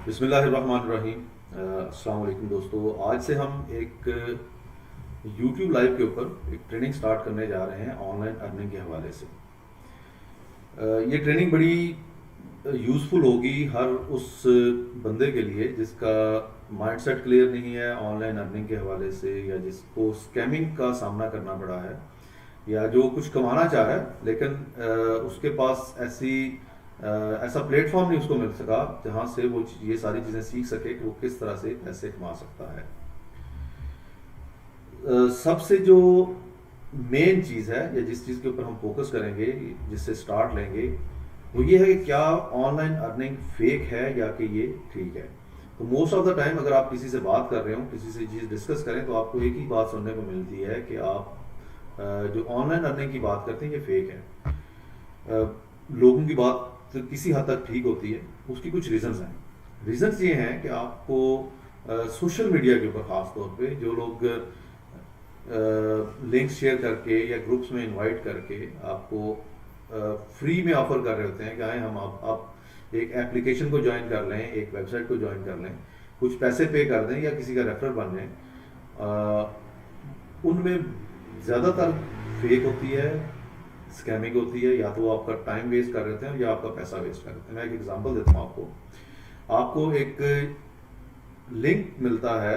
बिस्मिल्लाहिर्रहमानिर्रहीम। अस्सलाम वालेकुम दोस्तों, आज से हम एक यूट्यूब लाइव के ऊपर एक ट्रेनिंग स्टार्ट करने जा रहे हैं ऑनलाइन अर्निंग के हवाले से। ये ट्रेनिंग बड़ी यूज़फुल होगी हर उस बंदे के लिए जिसका माइंडसेट क्लियर नहीं है ऑनलाइन अर्निंग के हवाले से, या जिसको स्कैमिंग का सामना करना पड़ा है, या जो कुछ कमाना चाह रहा है लेकिन उसके पास ऐसा प्लेटफॉर्म नहीं उसको मिल सका जहाँ से वो ये सारी चीज़ें सीख सके कि वो किस तरह से पैसे कमा सकता है। सबसे जो मेन चीज़ है या जिस चीज़ के ऊपर हम फोकस करेंगे, जिससे स्टार्ट लेंगे, वो ये है कि क्या ऑनलाइन अर्निंग फेक है या कि ये ठीक है। तो मोस्ट ऑफ द टाइम अगर आप किसी से बात कर रहे हो, किसी से चीज़ डिस्कस करें, तो आपको एक ही बात सुनने को मिलती है कि आप जो ऑनलाइन अर्निंग की बात करते हैं ये फेक है। लोगों की बात तो किसी हद तक ठीक होती है, उसकी कुछ रीजंस हैं। रीजंस ये हैं कि आपको सोशल मीडिया के ऊपर ख़ास तौर पे जो लोग लिंक्स शेयर करके या ग्रुप्स में इनवाइट करके आपको फ्री में ऑफर कर रहे होते हैं कि आए हम आप एक एप्लीकेशन को ज्वाइन कर लें, एक वेबसाइट को ज्वाइन कर लें, कुछ पैसे पे कर दें या किसी का रेफरल बन जाए। उनमें ज़्यादातर फेक होती है, स्कैमिंग होती है, या तो वो आपका टाइम वेस्ट कर देते हैं या आपका पैसा वेस्ट कर देते हैं। मैं एक एग्जांपल देता हूँ आपको एक लिंक मिलता है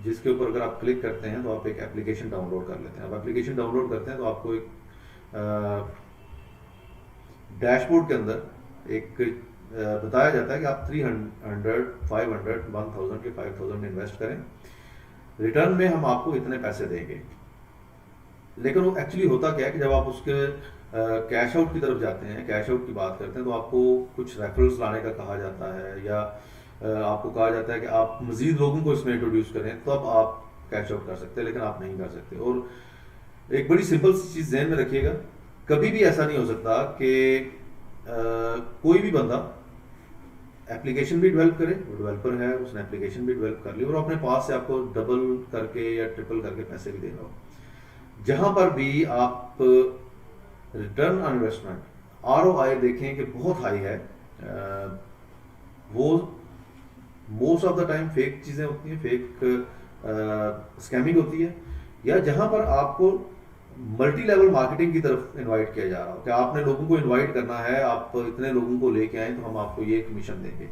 जिसके ऊपर अगर आप क्लिक करते हैं तो आप एक एप्लीकेशन डाउनलोड कर लेते हैं। आप एप्लीकेशन डाउनलोड करते हैं तो आपको एक डैशबोर्ड के अंदर एक बताया जाता है कि आप 300, 500, 1000 के 5000 इन्वेस्ट करें, रिटर्न में हम आपको इतने पैसे देंगे। लेकिन वो एक्चुअली होता क्या है कि जब आप उसके कैश आउट की तरफ जाते हैं, कैश आउट की बात करते हैं, तो आपको कुछ रेफरल्स लाने का कहा जाता है, या आपको कहा जाता है कि आप मजीद लोगों को इसमें इंट्रोड्यूस करें तब तो आप कैश आउट कर सकते हैं, लेकिन आप नहीं कर सकते। और एक बड़ी सिंपल सी चीज़ ध्यान में रखिएगा, कभी भी ऐसा नहीं हो सकता कि कोई भी बंदा एप्लीकेशन भी डेवलप करे, वो डेवलपर है, उसने एप्लीकेशन भी डेवलप कर ली और अपने पास से आपको डबल करके या ट्रिपल करके पैसे भी दे रहा हो। जहां पर भी आप रिटर्न ऑन इन्वेस्टमेंट ROI देखें कि बहुत हाई है, वो most of the time fake चीज़ें होती हैं, फेक स्कैमिंग होती है, या जहां पर आपको मल्टी लेवल मार्केटिंग की तरफ इनवाइट किया जा रहा हो कि आपने लोगों को इनवाइट करना है, आप इतने लोगों को लेके आए तो हम आपको ये कमीशन देंगे।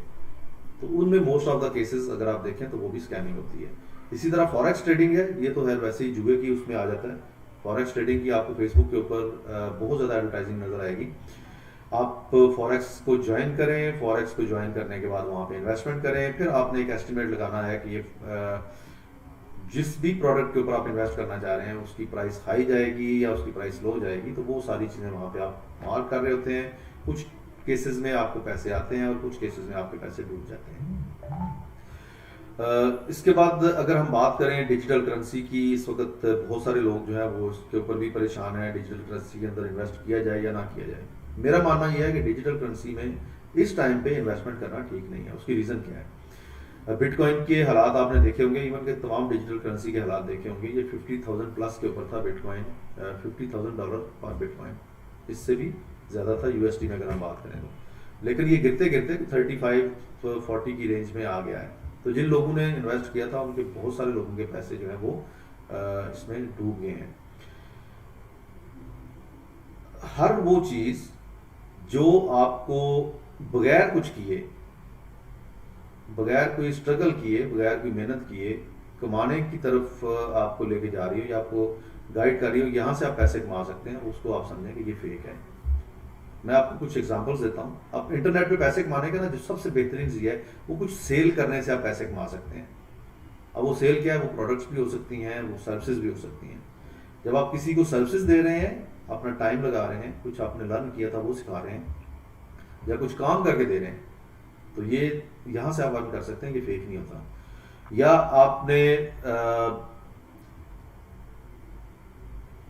तो उनमें मोस्ट ऑफ द केसेस अगर आप देखें तो वो भी स्कैमिंग होती है। इसी तरह फॉरेक्स ट्रेडिंग है, ये तो है वैसे ही जुए की उसमें आ जाता है। फॉरेक्स ट्रेडिंग की आपको फेसबुक के ऊपर बहुत ज़्यादा एडवर्टाइजिंग नज़र आएगी। आप फॉरेक्स को ज्वाइन करें, फॉरेक्स को ज्वाइन करने के बाद वहाँ पे इन्वेस्टमेंट करें, फिर आपने एक एस्टिमेट लगाना है कि ये जिस भी प्रोडक्ट के ऊपर आप इन्वेस्ट करना चाह रहे हैं उसकी प्राइस हाई जाएगी या उसकी प्राइस लो जाएगी। तो वो सारी चीज़ें वहाँ पे आप मार्क कर रहे होते हैं। कुछ केसेस में आपको पैसे आते हैं और कुछ केसेस में आपके पैसे डूब जाते हैं। इसके बाद अगर हम बात करें डिजिटल करेंसी की, इस वक्त बहुत सारे लोग जो है वो इसके ऊपर भी परेशान हैं, डिजिटल करेंसी के अंदर इन्वेस्ट किया जाए या ना किया जाए। मेरा मानना यह है कि डिजिटल करेंसी में इस टाइम पे इन्वेस्टमेंट करना ठीक नहीं है। उसकी रीज़न क्या है? बिटकॉइन के हालात आपने देखे होंगे, इवन के तमाम डिजिटल करेंसी के हालात देखे होंगे। ये 50,000 प्लस के ऊपर था बिटकॉइन, $50,000 पर बिटकॉइन, इससे भी ज़्यादा था USD में अगर हम बात करें तो। लेकिन ये गिरते गिरते 35-40 की रेंज में आ गया है। तो जिन लोगों ने इन्वेस्ट किया था उनके बहुत सारे लोगों के पैसे जो है वो इसमें डूब गए हैं। हर वो चीज़ जो आपको बगैर कुछ किए, बगैर कोई स्ट्रगल किए, बगैर कोई मेहनत किए कमाने की तरफ आपको लेके जा रही हो या आपको गाइड कर रही हो, यहाँ से आप पैसे कमा सकते हैं, उसको आप समझें कि ये फेक है। मैं आपको कुछ एग्जांपल्स देता हूँ। आप इंटरनेट पे पैसे कमाने का ना जो सबसे बेहतरीन जरिया है वो कुछ सेल करने से आप पैसे कमा सकते हैं। अब वो सेल क्या है? वो प्रोडक्ट्स भी हो सकती हैं, वो सर्विसेज भी हो सकती हैं। जब आप किसी को सर्विसेज दे रहे हैं, अपना टाइम लगा रहे हैं, कुछ आपने लर्न किया था वो सिखा रहे हैं, या कुछ काम करके दे रहे हैं, तो ये यहाँ से आप अर्न कर सकते हैं कि फेक नहीं होता। या आपने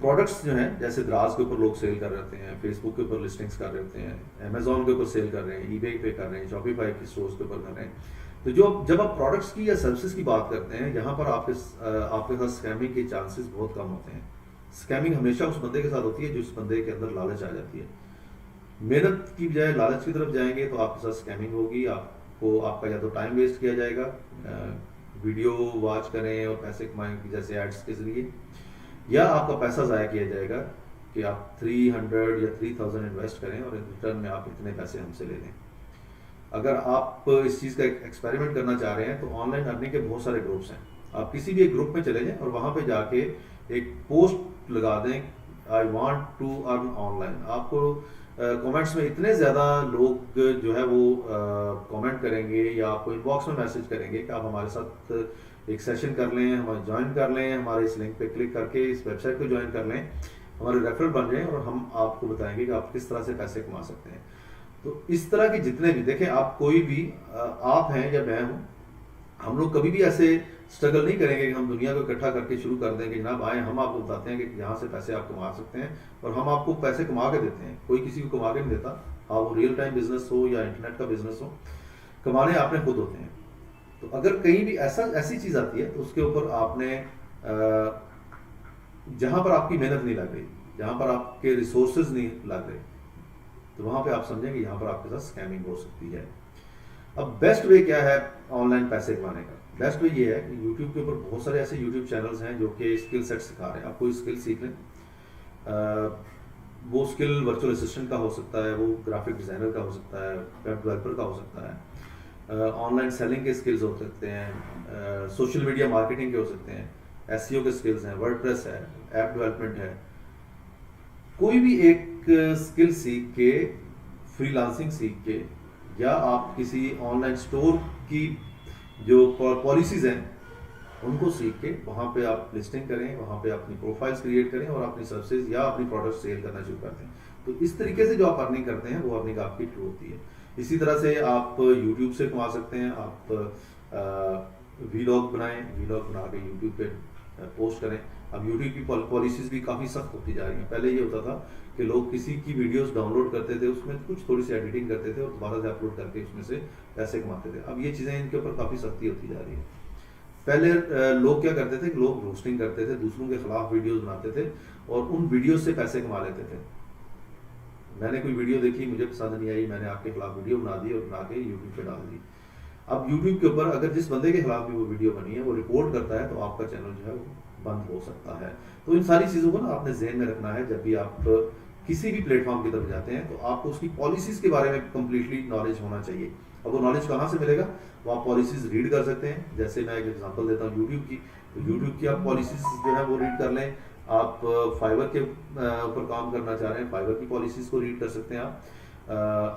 प्रोडक्ट्स जो हैं जैसे दराज के ऊपर लोग सेल कर रहे होते हैं, फेसबुक के ऊपर लिस्टिंग्स कर रहे होते हैं, अमेजोन के ऊपर सेल कर रहे हैं, ईबे पे कर रहे हैं, शॉपिफाई के स्टोर्स के ऊपर कर रहे हैं। तो जब आप प्रोडक्ट्स की या सर्विसेज की बात करते हैं, यहाँ पर आपके साथ स्कैमिंग के चांसेस बहुत कम होते हैं। स्कैमिंग हमेशा उस बंदे के साथ होती है जिस बंदे के अंदर लालच आ जाती है। मेहनत की बजाय लालच की तरफ जाएंगे तो आपके साथ स्कैमिंग होगी, आप आपको आपका या तो टाइम वेस्ट किया जाएगा, वीडियो वॉच करें और पैसे कमाएं जैसे एड्स के जरिए, या आपका पैसा ज़ाया किया जाएगा कि आप 300 या 3000 इन्वेस्ट करें और रिटर्न में आप इतने पैसे हमसे ले लें। अगर आप इस चीज़ का एक्सपेरिमेंट करना चाह रहे हैं तो ऑनलाइन अर्निंग के बहुत सारे ग्रुप्स हैं। आप किसी भी एक ग्रुप में चले जाएं और वहाँ पे जाके एक पोस्ट लगा दें, I want to earn online. आपको कमेंट्स में इतने ज़्यादा लोग जो है वो कमेंट करेंगे या आपको इनबॉक्स में मैसेज करेंगे कि आप हमारे साथ एक सेशन कर लें, हमारे ज्वाइन कर लें, हमारे इस लिंक पे क्लिक करके इस वेबसाइट को ज्वाइन कर लें, हमारे रेफरल बन जाएं और हम आपको बताएंगे कि आप किस तरह से पैसे कमा सकते हैं। तो इस तरह के जितने भी देखें, आप कोई भी आप हैं या मैं हूं, हम लोग कभी भी ऐसे स्ट्रगल नहीं करेंगे कि हम दुनिया को इकट्ठा करके शुरू कर देंगे जनाब आए हम आपको बताते हैं कि यहाँ से पैसे आप कमा सकते हैं और हम आपको पैसे कमा के देते हैं। कोई किसी को कमा के नहीं देता, हाँ वो रियल टाइम बिजनेस हो या इंटरनेट का बिजनेस हो, कमाने आपने खुद होते हैं। तो अगर कहीं भी ऐसी चीज़ आती है तो उसके ऊपर आपने जहाँ पर आपकी मेहनत नहीं लग रही, जहाँ पर आपके रिसोर्सेज नहीं लग रहे, तो वहाँ पे आप समझेंगे यहाँ पर आपके साथ स्कैमिंग हो सकती है। अब बेस्ट वे क्या है ऑनलाइन पैसे कमाने का? बेस्ट वे ये है कि यूट्यूब के ऊपर बहुत सारे ऐसे यूट्यूब चैनल्स हैं जो कि स्किल सेट सिखा रहे हैं। आप कोई स्किल सीख लें, वो स्किल वर्चुअल असिस्टेंट का हो सकता है, वो ग्राफिक डिज़ाइनर का हो सकता है, वेब डेवलपर का हो सकता है, ऑनलाइन सेलिंग के स्किल्स हो सकते हैं, सोशल मीडिया मार्केटिंग के हो सकते हैं, एसईओ के स्किल्स हैं, वर्डप्रेस है, ऐप डेवलपमेंट है। कोई भी एक स्किल सीख के, फ्रीलांसिंग सीख के, या आप किसी ऑनलाइन स्टोर की जो पॉलिसीज हैं उनको सीख के वहाँ पे आप लिस्टिंग करें, वहाँ पे अपनी प्रोफाइल्स क्रिएट करें और अपनी सर्विसेज या अपनी प्रोडक्ट सेल करना शुरू करते हैं। तो इस तरीके से जो आप अर्निंग करते हैं वो अर्निंग आपकी ट्रू होती है। इसी तरह से आप यूट्यूब से कमा सकते हैं। आप वीलॉग बनाएं, वीलॉग बना के यूट्यूब पे पोस्ट करें। अब यूट्यूब की पॉलिसीज भी काफ़ी सख्त होती जा रही हैं। पहले ये होता था कि लोग किसी की वीडियोस डाउनलोड करते थे, उसमें कुछ थोड़ी सी एडिटिंग करते थे और दोबारा से अपलोड करके उसमें से पैसे कमाते थे। अब ये चीज़ें इनके ऊपर काफ़ी सख्ती होती जा रही है। पहले लोग क्या करते थे कि लोग रोस्टिंग करते थे, दूसरों के खिलाफ वीडियोस बनाते थे और उन वीडियोस से पैसे कमा लेते थे। मैंने कोई वीडियो देखी, मुझे पसंद नहीं आई, मैंने आपके खिलाफ वीडियो बना दी और बना के यूट्यूब पे डाल दी। अब यूट्यूब के ऊपर अगर जिस बंदे के खिलाफ भी वो वीडियो बनी है वो रिपोर्ट करता है तो आपका चैनल जो है वो बंद हो सकता है। तो इन सारी चीज़ों को ना आपने ज़हन में रखना है। जब भी आप किसी भी प्लेटफॉर्म की तरफ जाते हैं तो आपको उसकी पॉलिसीज़ के बारे में कम्प्लीटली नॉलेज होना चाहिए। अब वो नॉलेज कहाँ से मिलेगा? वो आप पॉलिसीज़ रीड कर सकते हैं। जैसे मैं एक एग्जांपल देता हूँ यूट्यूब की, तो यूट्यूब की आप पॉलिसीज़ जो है वो रीड कर लें। आप फाइवर के ऊपर काम करना चाह रहे हैं, फाइवर की पॉलिसीज़ को रीड कर सकते हैं। आप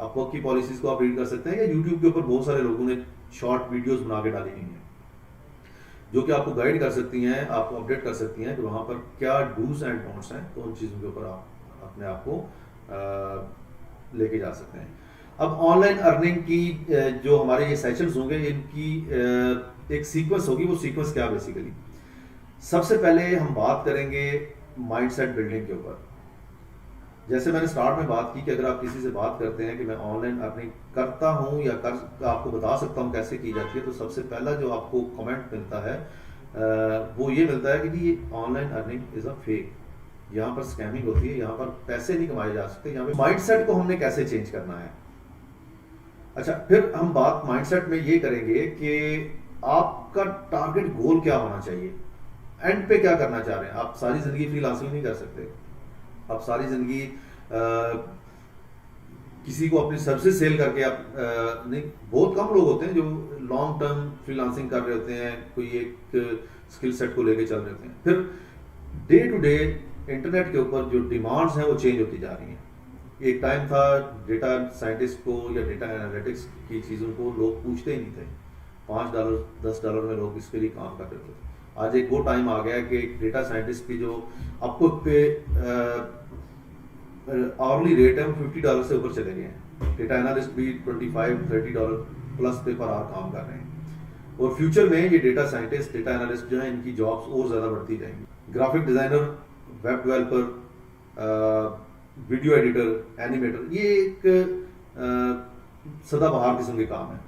अपवर्क की पॉलिसीज़ को आप रीड कर सकते हैं। या यूट्यूब के ऊपर बहुत सारे लोगों ने शॉर्ट वीडियोज़ बना के डाली हुई हैं जो कि आपको गाइड कर सकती हैं, आपको अपडेट कर सकती हैं कि वहाँ पर क्या डूज एंड डोंट्स हैं। तो उन चीज़ों के ऊपर आप अपने आप को लेके जा सकते हैं। अब ऑनलाइन अर्निंग की जो हमारे ये सेशंस होंगे इनकी एक सीक्वेंस होगी। वो सीक्वेंस क्या बेसिकली, सबसे पहले हम बात करेंगे माइंडसेट बिल्डिंग के ऊपर। जैसे मैंने स्टार्ट में बात की कि अगर आप किसी से बात करते हैं कि मैं ऑनलाइन अर्निंग करता हूं या आपको बता सकता हूं कैसे की जाती है, तो सबसे पहला जो आपको कमेंट मिलता है वो ये मिलता है कि ये online earning is a fake, यहाँ पर स्कैमिंग होती है, यहाँ पर पैसे नहीं कमाए जा सकते। यहाँ पे माइंडसेट को हमने कैसे चेंज करना है। अच्छा, फिर हम बात माइंडसेट में ये करेंगे कि आपका टारगेट गोल क्या होना चाहिए, एंड पे क्या करना चाह रहे हैं। आप सारी जिंदगी फ्रीलांसिंग नहीं कर सकते। आप सारी जिंदगी किसी को अपनी सर्विसेज सेल करके आप नहीं। बहुत कम लोग होते हैं जो लॉन्ग टर्म फ्रीलांसिंग कर रहे होते हैं, कोई एक स्किल सेट को लेके चल रहे होते हैं। फिर डे टू डे इंटरनेट के ऊपर जो डिमांड्स हैं वो चेंज होती जा रही हैं। एक टाइम था डेटा साइंटिस्ट को या डेटा एनालिटिक्स की चीज़ों को लोग पूछते ही नहीं थे। $5 $10 में लोग इसके लिए काम कर रहे थे। आज एक वो टाइम आ गया कि डेटा साइंटिस्ट की जो आपको पे आवरली रेट है वो $50 से ऊपर चले गए हैं। डेटा एनालिस्ट भी $25-30 प्लस पे पर आवर काम कर रहे हैं। और फ्यूचर में ये डेटा साइंटिस्ट, डेटा एनालिस्ट जो है इनकी जॉब्स और ज़्यादा बढ़ती जाएंगी। Graphic designer, web developer, video editor, animator, ये एक सदाबहार किस्म के काम है।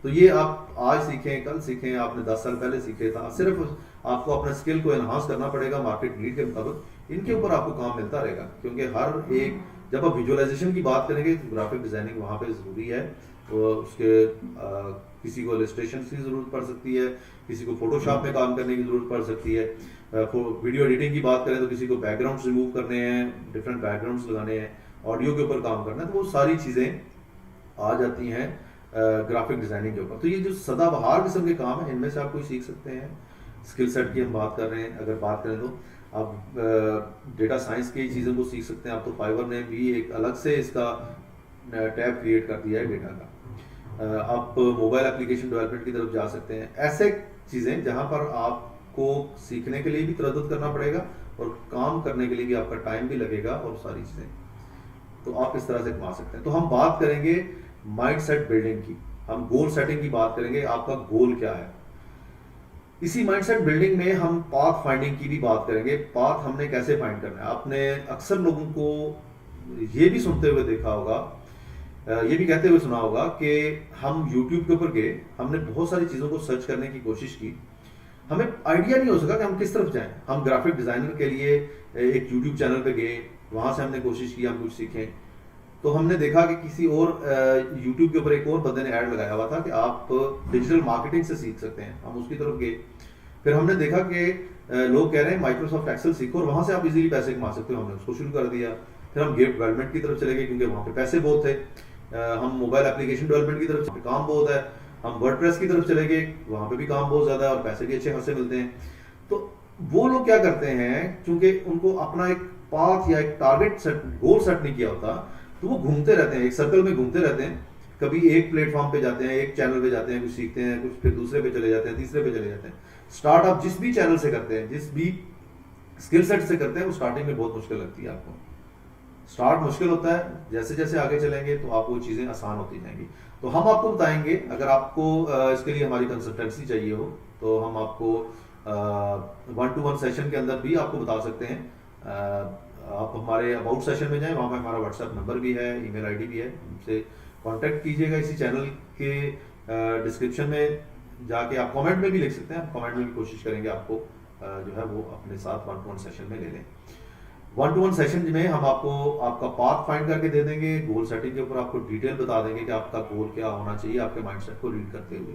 तो ये आप आज सीखें, कल सीखें, आपने 10 साल पहले सीखे था। सिर्फ आपको अपने स्किल को एनहांस करना पड़ेगा मार्केट नीड के मुताबिक। इनके ऊपर आपको काम मिलता रहेगा क्योंकि हर एक जब आप विजुअलाइजेशन की बात करेंगे तो ग्राफिक डिजाइनिंग वहाँ पे ज़रूरी है। तो उसके किसी को इलस्ट्रेशन की ज़रूरत पड़ सकती है, किसी को फोटोशॉप में काम करने की ज़रूरत पड़ सकती है। वीडियो एडिटिंग की बात करें तो किसी को बैकग्राउंड्स रिमूव करने हैं, डिफरेंट बैकग्राउंड्स लगाने हैं, ऑडियो के ऊपर काम करना है, तो वो सारी चीज़ें आ जाती हैं ग्राफिक डिज़ाइनिंग के ऊपर। तो ये जो सदाबहार किस्म के काम हैं, इनमें से आप कोई सीख सकते हैं। स्किल सेट की हम बात कर रहे हैं, अगर बात करें तो आप डेटा साइंस की चीज़ों को सीख सकते हैं। आप तो फाइवर ने भी एक अलग से इसका टैब क्रिएट कर दिया है डेटा का। आप मोबाइल एप्लीकेशन डेवलपमेंट की तरफ जा सकते हैं। ऐसे चीज़ें जहाँ पर आपको सीखने के लिए भी तरद्दुत करना पड़ेगा और काम करने के लिए भी आपका टाइम भी लगेगा, और सारी चीज़ें तो आप इस तरह से कमा सकते हैं। तो हम बात करेंगे माइंड सेट बिल्डिंग की, हम गोल सेटिंग की बात करेंगे, आपका गोल क्या है। इसी माइंडसेट बिल्डिंग में हम पाथ फाइंडिंग की भी बात करेंगे। पाथ हमने कैसे फाइंड करना है। आपने अक्सर लोगों को ये भी सुनते हुए देखा होगा, ये भी कहते हुए सुना होगा कि हम YouTube के ऊपर गए, हमने बहुत सारी चीज़ों को सर्च करने की कोशिश की, हमें आइडिया नहीं हो सका कि हम किस तरफ जाएं। हम ग्राफिक डिज़ाइनर के लिए एक YouTube चैनल पे गए, वहाँ से हमने कोशिश की हम कुछ सीखें, तो हमने देखा कि किसी और YouTube के ऊपर एक और बंदे ने ऐड लगाया हुआ था कि आप डिजिटल मार्केटिंग से सीख सकते हैं। हम उसकी तरफ गए, फिर हमने देखा कि लोग कह रहे हैं माइक्रोसॉफ्ट एक्सेल सीखो और वहाँ से आप इजीली पैसे कमा सकते हो। हमने उसको शुरू कर दिया। फिर हम गेम डेवलपमेंट की तरफ चले गए, क्योंकि वहाँ पे पैसे बहुत थे। हम मोबाइल एप्लीकेशन डेवलपमेंट की तरफ, काम बहुत है। हम वर्डप्रेस की तरफ चले गए, वहाँ पे भी काम बहुत ज़्यादा है और पैसे भी अच्छे खासे मिलते हैं। तो वो लोग क्या करते हैं, क्योंकि उनको अपना एक पाथ या एक टारगेट सेट, गोल सेट नहीं किया होता, तो वो घूमते रहते हैं, एक सर्कल में घूमते रहते हैं। कभी एक प्लेटफॉर्म पे जाते हैं, एक चैनल पे जाते हैं, कुछ सीखते हैं, कुछ फिर दूसरे पे चले जाते हैं, तीसरे पे चले जाते हैं। स्टार्टअप जिस भी चैनल से करते हैं, जिस भी स्किल सेट से करते हैं, वो स्टार्टिंग में बहुत मुश्किल लगती है आपको। स्टार्ट मुश्किल होता है, जैसे जैसे आगे चलेंगे तो आपको चीज़ें आसान होती जाएंगी। तो हम आपको बताएंगे, अगर आपको इसके लिए हमारी कंसल्टेंसी चाहिए हो तो हम आपको 1-to-1 सेशन के अंदर भी आपको बता सकते हैं। आप हमारे अबाउट सेशन में जाएं, वहाँ पर हमारा व्हाट्सएप नंबर भी है, ईमेल आईडी भी है, हमसे कांटेक्ट कीजिएगा। इसी चैनल के डिस्क्रिप्शन में जाके आप कमेंट में भी लिख सकते हैं, हम कमेंट में भी कोशिश करेंगे आपको जो है वो अपने साथ 1-to-1 सेशन में ले लें। 1-to-1 सेशन में हम आपको आपका पाथ फाइंड करके दे देंगे, गोल सेटिंग के ऊपर आपको डिटेल बता देंगे कि आपका गोल क्या होना चाहिए आपके माइंडसेट को रीड करते हुए।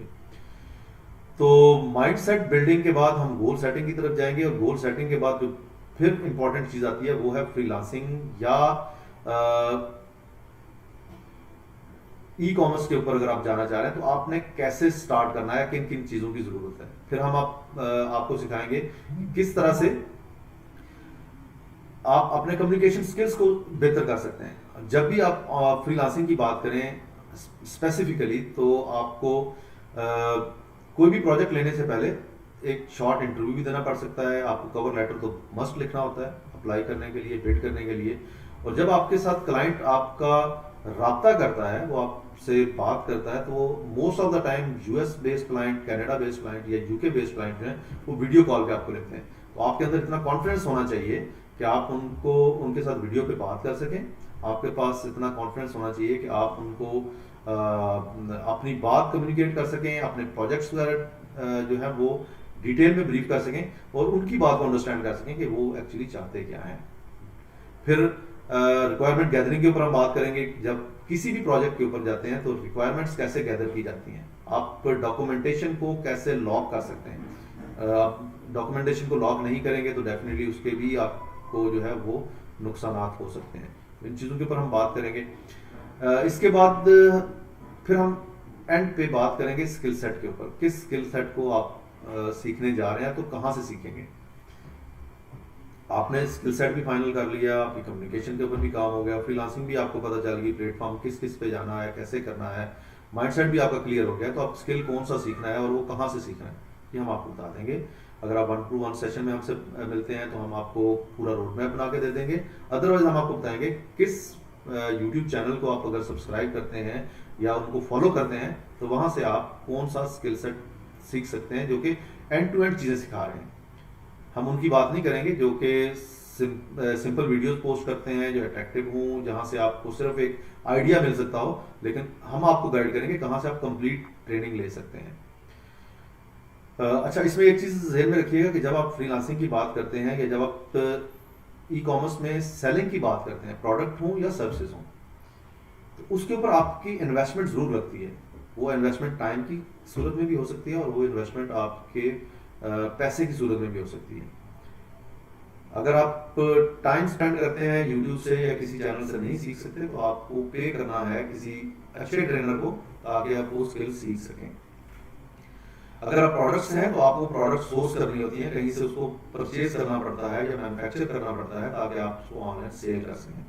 तो माइंडसेट बिल्डिंग के बाद हम गोल सेटिंग की तरफ जाएंगे, और गोल सेटिंग के बाद जो फिर इंपॉर्टेंट चीज आती है वो है फ्रीलांसिंग या ई कॉमर्स के ऊपर अगर आप जाना चाह रहे हैं तो आपने कैसे स्टार्ट करना है, किन किन चीज़ों की ज़रूरत है। फिर हम आपको सिखाएंगे किस तरह से आप अपने कम्युनिकेशन स्किल्स को बेहतर कर सकते हैं। जब भी आप फ्रीलांसिंग की बात करें स्पेसिफिकली, तो आपको कोई भी प्रोजेक्ट लेने से पहले एक शॉर्ट इंटरव्यू भी देना पड़ सकता है। आपको कवर लेटर तो मस्ट लिखना होता है अप्लाई करने के लिए, बिड करने के लिए। और जब आपके साथ क्लाइंट आपका राब्ता करता है, वो आपसे बात करता है, तो वो most of the time US based client, Canada based client या यूके बेस्ड क्लाइंट जो है वो वीडियो कॉल पे आपको लेते हैं। तो आपके अंदर इतना कॉन्फिडेंस होना चाहिए कि आप उनके साथ वीडियो पे बात कर सकें। आपके पास इतना कॉन्फिडेंस होना चाहिए कि आप उनको अपनी बात कम्युनिकेट कर सकें, अपने प्रोजेक्ट्स वगैरह जो है वो डिटेल में ब्रीफ कर सकें और उनकी बात को अंडरस्टैंड कर सकें कि वो एक्चुअली चाहते क्या हैं। फिर रिक्वायरमेंट गैदरिंग के ऊपर हम बात करेंगे। जब किसी भी प्रोजेक्ट के ऊपर जाते हैं तो रिक्वायरमेंट्स कैसे गैदर की जाती हैं, आप डॉक्यूमेंटेशन को कैसे लॉग कर सकते हैं। आप डॉक्यूमेंटेशन को लॉग नहीं करेंगे तो डेफिनेटली उसके भी आपको जो है वो नुकसान हो सकते हैं। इन चीज़ों के ऊपर हम बात करेंगे। इसके बाद फिर हम एंड पे बात करेंगे स्किल सेट के ऊपर। किस स्किल सेट को आप सीखने जा रहे हैं, तो कहाँ से सीखेंगे। आपने स्किल सेट भी फाइनल कर लिया, आपकी कम्युनिकेशन के ऊपर भी काम हो गया, फ्रीलांसिंग भी आपको पता चल गई, प्लेटफॉर्म किस किस पे जाना है, कैसे करना है, माइंडसेट भी आपका क्लियर हो गया, तो आप स्किल कौन सा सीखना है और वो कहाँ से सीखना है, ये हम आपको बता देंगे। अगर आप 1-to-1 सेशन में हमसे मिलते हैं तो हम आपको पूरा रोड मैप बना के दे देंगे। अदरवाइज हम आपको बताएंगे किस यूट्यूब चैनल को आप अगर सब्सक्राइब करते हैं या उनको फॉलो करते हैं तो वहाँ से आप कौन सा स्किल सेट सीख सकते हैं जो कि एंड टू एंड चीज़ें सिखा रहे हैं। हम उनकी बात नहीं करेंगे जो कि सिंपल वीडियोस पोस्ट करते हैं जो अट्रैक्टिव हों, जहाँ से आपको सिर्फ एक आइडिया मिल सकता हो, लेकिन हम आपको गाइड करेंगे कहाँ से आप कंप्लीट ट्रेनिंग ले सकते हैं। अच्छा, इसमें एक चीज़ ज़हन में रखिएगा कि जब आप फ्रीलांसिंग की बात करते हैं या जब आप ई कॉमर्स में सेलिंग की बात करते हैं, प्रोडक्ट हो या सर्विसेज हो, तो उसके ऊपर आपकी इन्वेस्टमेंट ज़रूर लगती है। वो इन्वेस्टमेंट टाइम की सूरत में भी हो सकती है और वो इन्वेस्टमेंट आपके पैसे की सूरत में भी हो सकती है। अगर आप टाइम स्पेंड करते हैं यूट्यूब से या किसी चैनल से नहीं सीख सकते, तो आपको पे करना है किसी अच्छे ट्रेनर को, ताकि आप वो स्किल सीख सकें। अगर आप प्रोडक्ट्स हैं तो आपको प्रोडक्ट सोर्स करनी होती है, कहीं से उसको परचेज करना पड़ता है या मैन्युफैक्चर करना पड़ता है, ताकि आप उसको ऑनलाइन सेल कर सकें।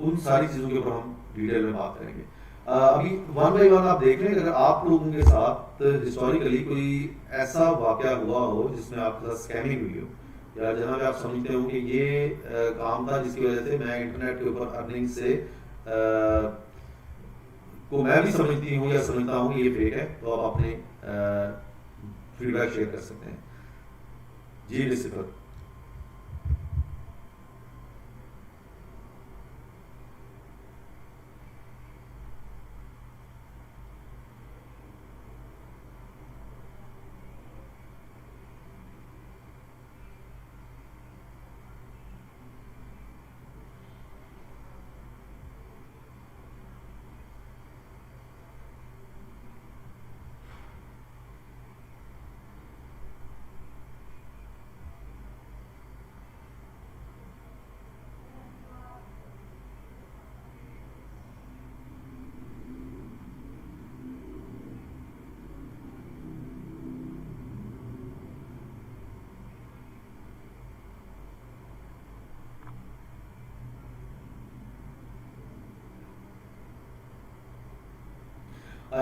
उन सारी चीज़ों के ऊपर हम डिटेल में बात करेंगे। अभी वन बाई वन आप देख लें कि अगर आप लोगों के साथ हिस्टोरिकली कोई ऐसा वाकया हुआ हो जिसमें आपके साथ स्कैमिंग हुई हो, या जहाँ पे आप समझते हो कि ये काम था जिसकी वजह से मैं इंटरनेट के ऊपर अर्निंग से को मैं भी समझती हूँ या समझता हूँ कि ये फेक है, तो आप अपने फीडबैक शेयर कर सकते हैं। जी निश्चित।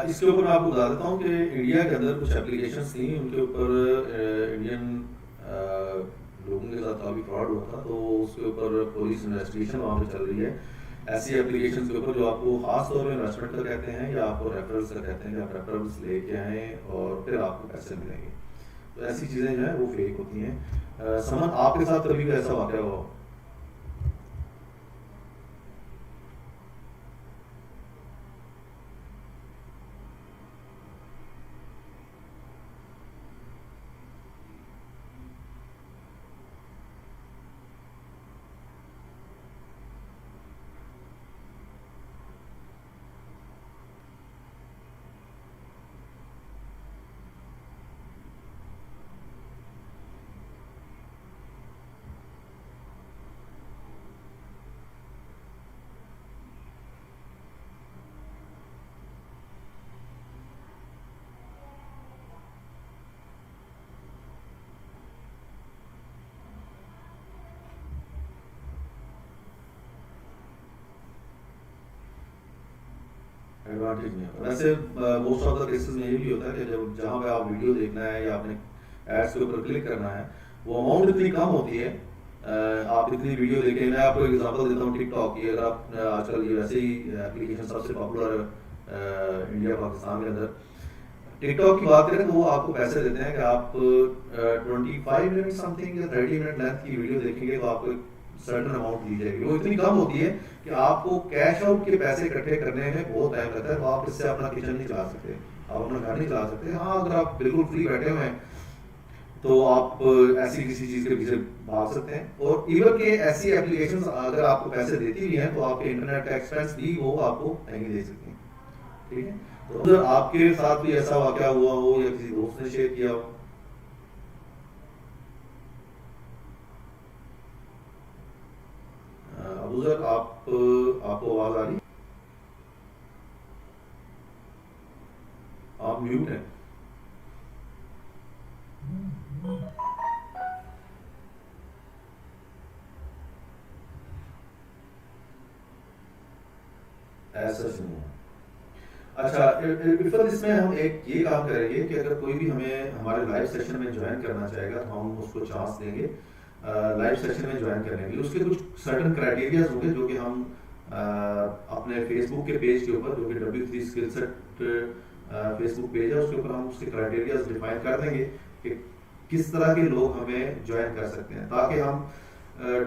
इसके ऊपर मैं आपको बता देता हूँ कि इंडिया के अंदर कुछ एप्लीकेशंस थी, उनके ऊपर इंडियन लोगों के साथ काफ़ी फ्रॉड हुआ था, तो उसके ऊपर पुलिस इन्वेस्टिगेशन वहाँ पे चल रही है। ऐसी एप्लीकेशंस के ऊपर जो आपको खास तौर पर इन्वेस्टमेंट का कहते हैं या आपको रेफरल्स का कहते हैं कि आप रेफरल्स लेके आएँ और फिर आपको पैसे मिलेंगे, तो ऐसी चीज़ें जो हैं वो फेक होती हैं। समन, आपके साथ कभी भी ऐसा वाक़या हुआ? एडवांटेज नहीं होता वैसे। मोस्ट ऑफ द केसेस में ये भी होता है कि जब जहाँ पे आप वीडियो देखना है या आपने एड्स के ऊपर क्लिक करना है, वो अमाउंट इतनी कम होती है। आप इतनी वीडियो देखें, मैं आपको एग्जांपल देता हूँ टिकटॉक की। अगर आप आजकल ये वैसे ही एप्लीकेशन सबसे पॉपुलर इंडिया पाकिस्तान के अंदर, टिकटॉक की बात करें तो वो आपको पैसे देते हैं कि आप 25 मिनट समथिंग या 30 मिनट लेंथ की वीडियो देखेंगे तो आपको सर्टन अमाउंट दी जाएगी। वो इतनी कम होती है कि आपको कैश आउट के पैसे इकट्ठे करने में बहुत टाइम लगता है, तो आप इससे अपना किचन नहीं चला सकते, आप अपना घर नहीं चला सकते। हाँ, अगर आप बिल्कुल फ्री बैठे हुए हैं तो आप ऐसी किसी चीज़ के पीछे भाग सकते हैं। और इवन के ऐसी एप्लीकेशन अगर आपको पैसे देती भी हैं तो आपके इंटरनेट का एक्सपेंस भी वो आपको नहीं दे सकती। ठीक है, तो अगर आपके साथ भी ऐसा वाकया हुआ हो या किसी दोस्त ने शेयर किया हो। अबू सर, आपको आवाज आ रही? आप म्यूट हैं। ऐसा सुनो। अच्छा, इरफत, इसमें हम एक ये काम करेंगे कि अगर कोई भी हमें हमारे लाइव सेशन में ज्वाइन करना चाहेगा तो हम उसको चांस देंगे लाइव सेशन में ज्वाइन करने के लिए। उसके कुछ सर्टन क्राइटेरियाज होंगे जो कि हम अपने फेसबुक के पेज के ऊपर, जो कि W3 skill set Facebook page है, उसके ऊपर हम उसके क्राइटेरियाज डिफाइन कर देंगे कि किस तरह के लोग हमें ज्वाइन कर सकते हैं, ताकि हम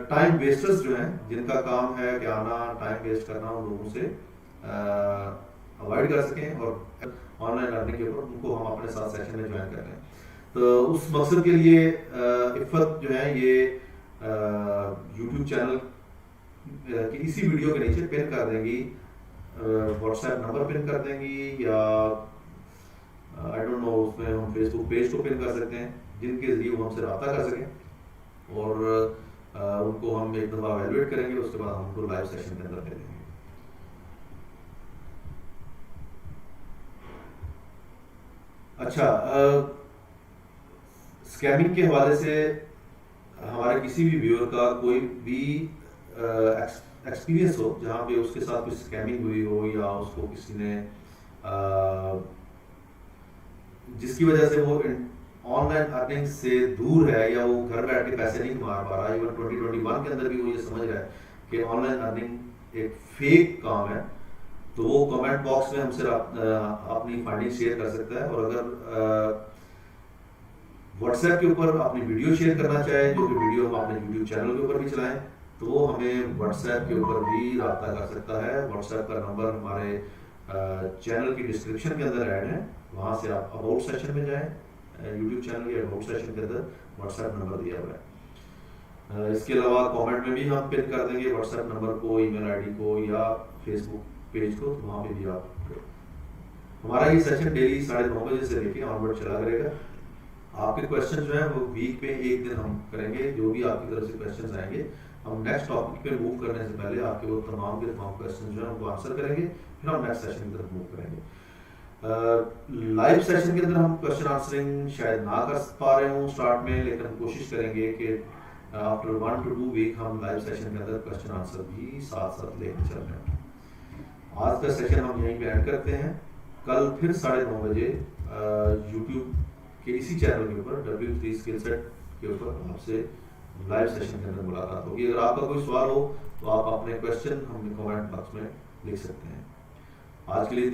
टाइम वेस्टर्स जो हैं, जिनका काम है कि आना टाइम वेस्ट करना, उन लोगों से अवॉइड कर सकें और ऑनलाइन लर्निंग के ऊपर उनको हम अपने साथ सेशन में ज्वाइन कर लें। तो उस मकसद के लिए इफ़त जो है ये यूट्यूब चैनल कि इसी वीडियो के नीचे पिन कर देंगी, व्हाट्सएप नंबर पिन कर देंगी, या आई डोंट नो उसमें हम फेसबुक पेज को पिन कर सकते हैं, जिनके जरिए वो हमसे रब्ता कर सकें और उनको हम एक दफ़ा एवेलुएट करेंगे, उसके बाद हम उनको लाइव सेशन के अंदर ले लेंगे। अच्छा, स्कैमिंग के हवाले से हमारे किसी भी व्यूअर का कोई भी एक्सपीरियंस हो जहाँ पे उसके साथ कुछ स्कैमिंग हुई हो, या उसको किसी ने जिसकी वजह से वो ऑनलाइन अर्निंग से दूर है, या वो घर बैठ के पैसे नहीं कमा पा रहा, इवन 2021 के अंदर भी वो ये समझ रहा है कि ऑनलाइन अर्निंग एक फेक काम है, तो वो कमेंट बॉक्स में हमसे अपनी फाइंडिंग शेयर कर सकता है। और अगर व्हाट्सएप के ऊपर अपनी वीडियो शेयर करना चाहे, जो कि वीडियो हम अपने यूट्यूब चैनल के ऊपर भी चलाएं, तो वो हमें व्हाट्सएप के ऊपर भी रब्ता कर सकता है। व्हाट्सएप का नंबर हमारे चैनल की डिस्क्रिप्शन के अंदर ऐड है, वहाँ से आप अबाउट सेशन में जाएं, यूट्यूब चैनल के अबाउट सेशन के अंदर व्हाट्सएप नंबर दिया हुआ है। इसके अलावा कमेंट में भी हम पिन कर देंगे व्हाट्सएप नंबर को, ईमेल आईडी को, या फेसबुक पेज को, तो वहाँ पे भी आप हमारा ये सेशन डेली 9:30 बजे से लेके ऑनवर्ड चला करेगा। आपके क्वेश्चन जो है वो वीक में एक दिन हम करेंगे, जो भी आपकी तरफ से क्वेश्चन आएंगे हम नेक्स्ट टॉपिक पे मूव करने से पहले आपके वो तमाम के तमाम क्वेश्चन जो है उनको आंसर करेंगे, फिर हम नेक्स्ट सेशन की तरफ मूव करेंगे। लाइव सेशन के अंदर हम क्वेश्चन आंसरिंग शायद ना कर पा रहे हूँ स्टार्ट में, लेकिन हम कोशिश करेंगे कि आफ्टर 1 to 2 वीक हम लाइव सेशन के अंदर क्वेश्चन आंसर भी साथ साथ लेकर चल रहे हैं। आज का सेशन हम यहीं पे एंड करते हैं। कल फिर 9:30 बजे यूट्यूब के इसी चैनल के ऊपर W3 स्किल सेट के ऊपर आपसे लाइव सेशन के अंदर मुलाकात होगी। अगर आपका कोई सवाल हो तो आप अपने क्वेश्चन हमें कमेंट बॉक्स में लिख सकते हैं। आज के लिए